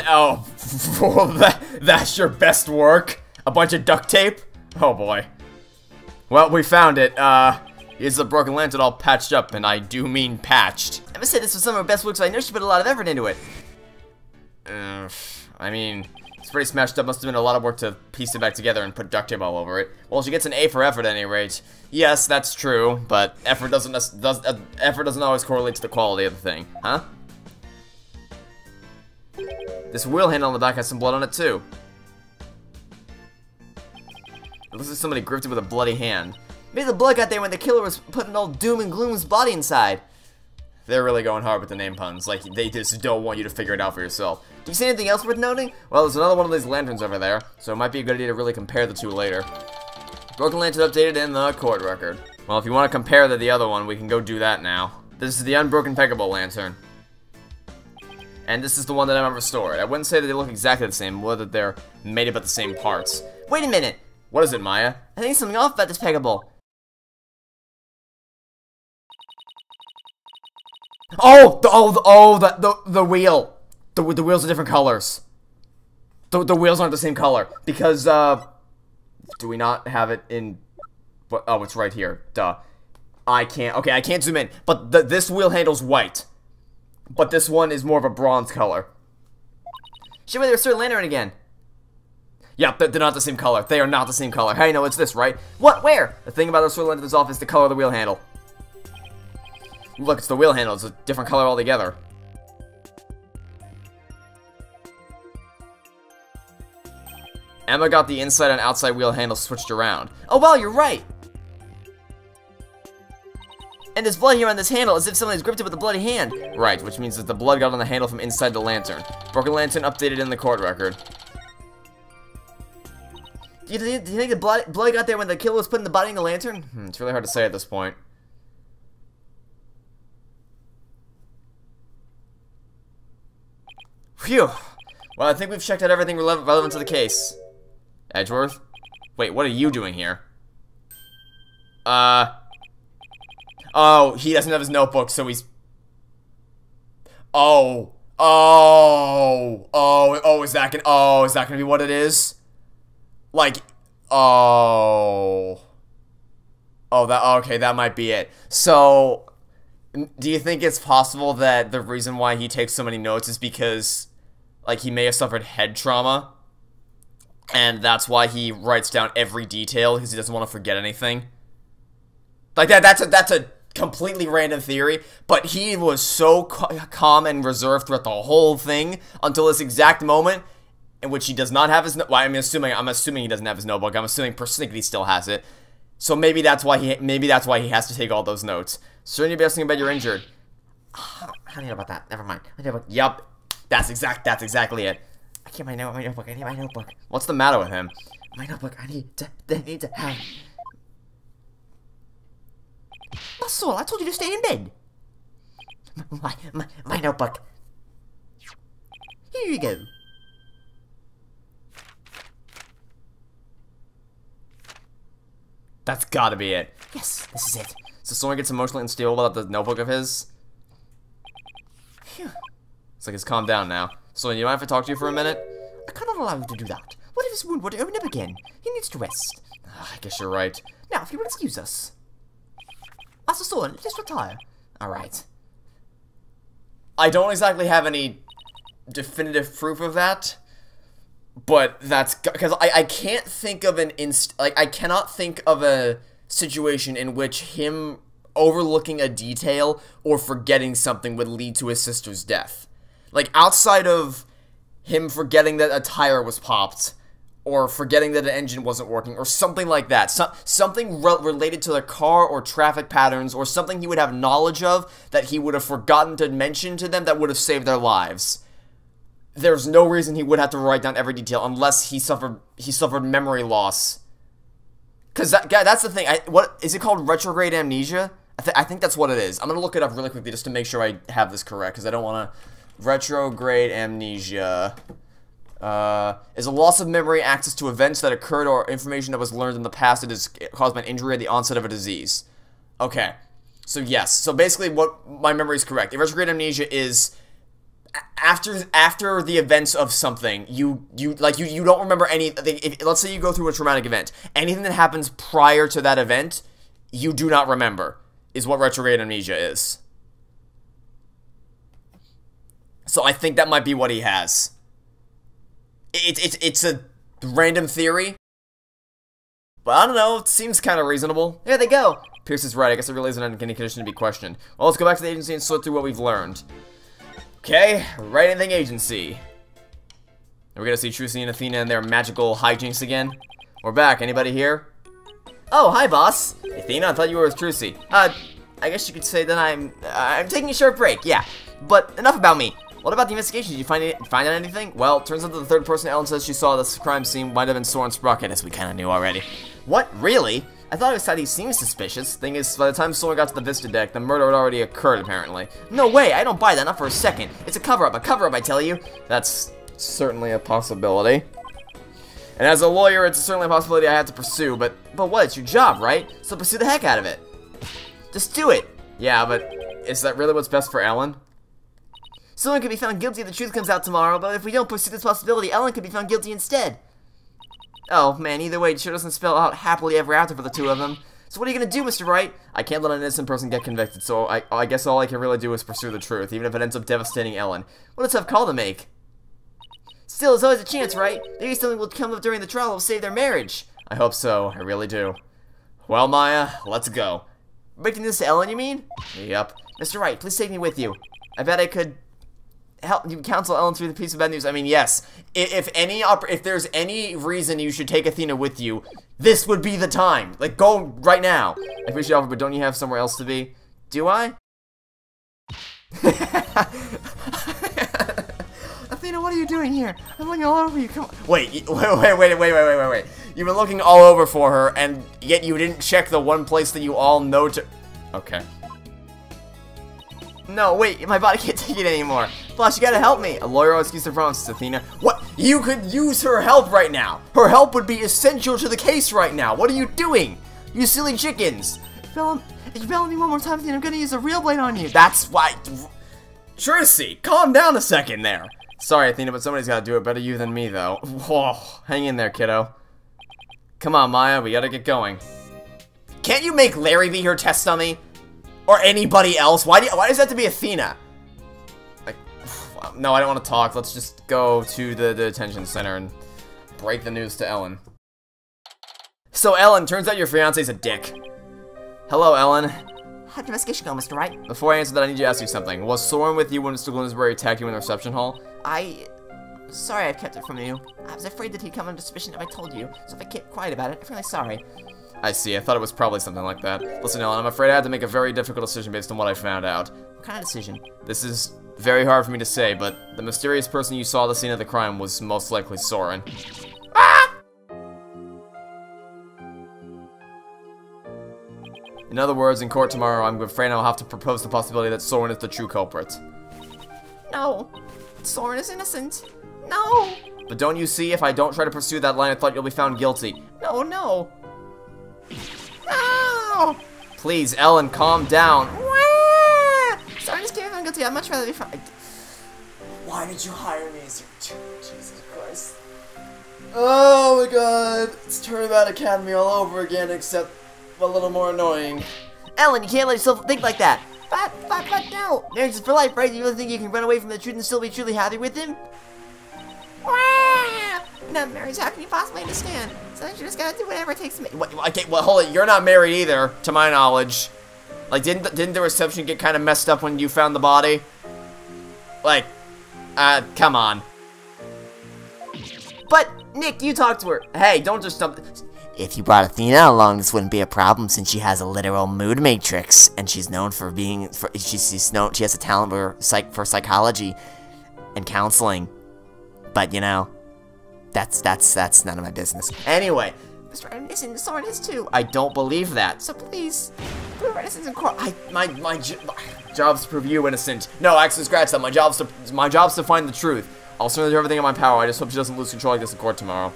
that's your best work? A bunch of duct tape? Oh boy. Well, we found it. Here's the broken lantern all patched up, and I do mean patched. I must say this was some of her best work, so I know she put a lot of effort into it. I mean, it's pretty smashed up. Must have been a lot of work to piece it back together and put duct tape all over it. Well, she gets an A for effort at any rate. Yes, that's true, but effort doesn't always correlate to the quality of the thing, huh? This wheel handle on the back has some blood on it too. It looks like somebody gripped it with a bloody hand. Maybe the blood got there when the killer was putting old Doom and Gloom's body inside. They're really going hard with the name puns. Like, they just don't want you to figure it out for yourself. Do you see anything else worth noting? Well, there's another one of these lanterns over there, so it might be a good idea to really compare the two later. Broken lantern updated in the court record. Well, if you want to compare the other one, we can go do that now. This is the unbroken Pegable lantern. And this is the one that I'm restored. I wouldn't say that they look exactly the same, more that they're made up of the same parts. Wait a minute! What is it, Maya? I think something off about this Pegable. The wheel. The wheels are different colors. The wheels aren't the same color. Because, do we not have it in... What? Oh, it's right here. Duh. I can't zoom in. But this wheel handle's white. But this one is more of a bronze color. Should we restore lantern again? Yep, they're not the same color. They are not the same color. Hey, no, it's this, right? What? Where? The thing about the restore lantern is off is the color of the wheel handle. Look, it's the wheel handle. It's a different color altogether. Emma got the inside and outside wheel handle switched around. Oh, wow, you're right! And there's blood here on this handle, as if somebody's gripped it with a bloody hand. Right, which means that the blood got on the handle from inside the lantern. Broken lantern updated in the court record. Do you think the blood got there when the killer was putting the body in the lantern? It's really hard to say at this point. Phew. Well, I think we've checked out everything relevant to the case. Edgeworth? Wait, what are you doing here? Oh, he doesn't have his notebook, so he's... Oh, is that gonna be what it is? Like, okay, that might be it. So, do you think it's possible that the reason why he takes so many notes is because, like, he may have suffered head trauma? And that's why he writes down every detail, because he doesn't want to forget anything? Like, that's a completely random theory, but he was so calm and reserved throughout the whole thing until this exact moment in which he does not have his well, I'm assuming he doesn't have his notebook. I'm assuming persnickety still has it. So maybe that's why he has to take all those notes. Certain you're asking about you're injured. How do you know about that? Never mind. My notebook. Yup. That's exactly it. I can't my notebook. I need my notebook. What's the matter with him? My notebook. I need to have. Muscle, I told you to stay in bed. My notebook. Here you go. That's gotta be it. Yes, this is it. So Soren gets emotionally unstable about the notebook of his. Phew. It's like he's calmed down now. Soren, you don't have to talk to you for a minute? I cannot allow him to do that. What if his wound were to open up again? He needs to rest. I guess you're right. Now, if you will excuse us. Master Soren, let us retire. Alright. I don't exactly have any definitive proof of that, but that's because I can't think of an I cannot think of a situation in which him overlooking a detail or forgetting something would lead to his sister's death. Like, outside of him forgetting that a tire was popped, or forgetting that an engine wasn't working, or something like that. Something related to the car or traffic patterns, or something he would have knowledge of that he would have forgotten to mention to them that would have saved their lives. There's no reason he would have to write down every detail unless he suffered memory loss. Because that's the thing. What is it called? Retrograde amnesia? I think that's what it is. I'm gonna look it up really quickly just to make sure I have this correct, because I don't want to. Retrograde amnesia is a loss of memory, access to events that occurred, or information that was learned in the past that is caused by an injury at the onset of a disease. Okay, so yes. So basically, what my memory is correct. Retrograde amnesia is after the events of something, you don't remember any. Let's say you go through a traumatic event. Anything that happens prior to that event, you do not remember. Is what retrograde amnesia is. So I think that might be what he has. It's a random theory, but I don't know, it seems kind of reasonable. There they go! Pierce is right, I guess it really isn't in any condition to be questioned. Well, let's go back to the agency and sort through what we've learned. Okay, right anything agency. Are we gonna see Trucy and Athena and their magical hijinks again? We're back, anybody here? Oh, hi boss! Athena, I thought you were with Trucy. I guess you could say that I'm taking a short break, yeah. But enough about me. What about the investigation? Did you find out anything? Well, turns out that the third person Ellen says she saw this crime scene might have been Soren Sprocket, as we kind of knew already. What? Really? I thought it was how he seemed suspicious. Thing is, by the time Soren got to the Vista deck, the murder had already occurred, apparently. No way! I don't buy that, not for a second. It's a cover-up, I tell you. That's certainly a possibility. And as a lawyer, it's certainly a possibility I have to pursue, but what? It's your job, right? So pursue the heck out of it. Just do it! Yeah, but is that really what's best for Ellen? Someone could be found guilty if the truth comes out tomorrow, but if we don't pursue this possibility, Ellen could be found guilty instead. Oh, man, either way, it sure doesn't spell out happily ever after for the two of them. So what are you gonna do, Mr. Wright? I can't let an innocent person get convicted, so I guess all I can really do is pursue the truth, even if it ends up devastating Ellen. What a tough call to make. Still, there's always a chance, right? Maybe something will come up during the trial that will save their marriage. I hope so, I really do. Well, Maya, let's go. Breaking this to Ellen, you mean? Yep. Mr. Wright, please take me with you. I bet I could help you counsel Ellen through the piece of bad news. I mean, yes. If there's any reason you should take Athena with you, this would be the time. Like, go right now. I appreciate it, but don't you have somewhere else to be? Do I? Athena, what are you doing here? I'm looking all over you. Come on. Wait. You've been looking all over for her, and yet you didn't check the one place that you all know to. Okay. No, wait, my body can't take it anymore. Plus, you gotta help me. A lawyer always keeps their promises, Athena. What? You could use her help right now. Her help would be essential to the case right now. What are you doing? You silly chickens. If you bell me one more time, Athena, I'm gonna use a real blade on you. That's why. Tracy, calm down a second there. Sorry, Athena, but somebody's gotta do it. Better you than me, though. Whoa, hang in there, kiddo. Come on, Maya, we gotta get going. Can't you make Larry be her test dummy? Or anybody else? Why does it have to be Athena? Like, no, I don't want to talk. Let's just go to the detention center and break the news to Ellen. So, Ellen, turns out your fiance's a dick. Hello, Ellen. How'd the investigation go, Mr. Wright? Before I answer that, I need to ask you something. Was Soren with you when Mr. Bloomsbury attacked you in the reception hall? Sorry I've kept it from you. I was afraid that he'd come under suspicion if I told you, so if I kept quiet about it, I'm really sorry. I see, I thought it was probably something like that. Listen, Ellen, I'm afraid I had to make a very difficult decision based on what I found out. What kind of decision? This is very hard for me to say, but the mysterious person you saw at the scene of the crime was most likely Soren. Ah! In other words, in court tomorrow, I'm afraid I'll have to propose the possibility that Soren is the true culprit. No, Soren is innocent. No! But don't you see, if I don't try to pursue that line of thought, you'll be found guilty. No. no! Please, Ellen, calm down. Sorry, just give everyone guilty. I'd much rather be fine. Why did you hire me as your tutor? Jesus Christ. Oh my god. It's Turnabout Academy all over again, except a little more annoying. Ellen, you can't let yourself think like that. But no. Marriage is for life, right? You really think you can run away from the truth and still be truly happy with him? Not marriage, how can you possibly understand? So you just gotta do whatever it takes to make. Okay, well, hold it. You're not married either, to my knowledge. Like, didn't the reception get kind of messed up when you found the body? Like, come on. But, Nick, you talk to her. Hey, don't just dump. If you brought Athena along, this wouldn't be a problem since she has a literal mood matrix, and she's known for being. She has a talent for psychology and counseling. But you know, that's none of my business. Anyway, Mr. Wright is innocent, Soren is too. I don't believe that. So please, put her innocence in court. My job's to prove you innocent. No, actually, scratch that. My job's to find the truth. I'll certainly do everything in my power. I just hope she doesn't lose control like this in court tomorrow.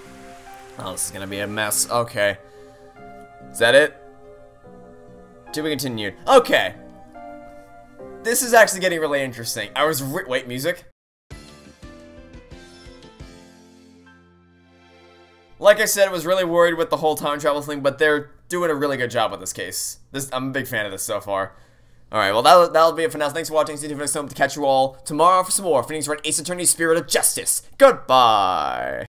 Oh, this is gonna be a mess. Okay. Is that it? To be continued. Okay. This is actually getting really interesting. Wait, music? Like I said, I was really worried with the whole time travel thing, but they're doing a really good job with this case. I'm a big fan of this so far. Alright, well, that'll be it for now. Thanks for watching. Stay tuned for next time to catch you all tomorrow for some more Phoenix Wright Ace Attorney Spirit of Justice. Goodbye!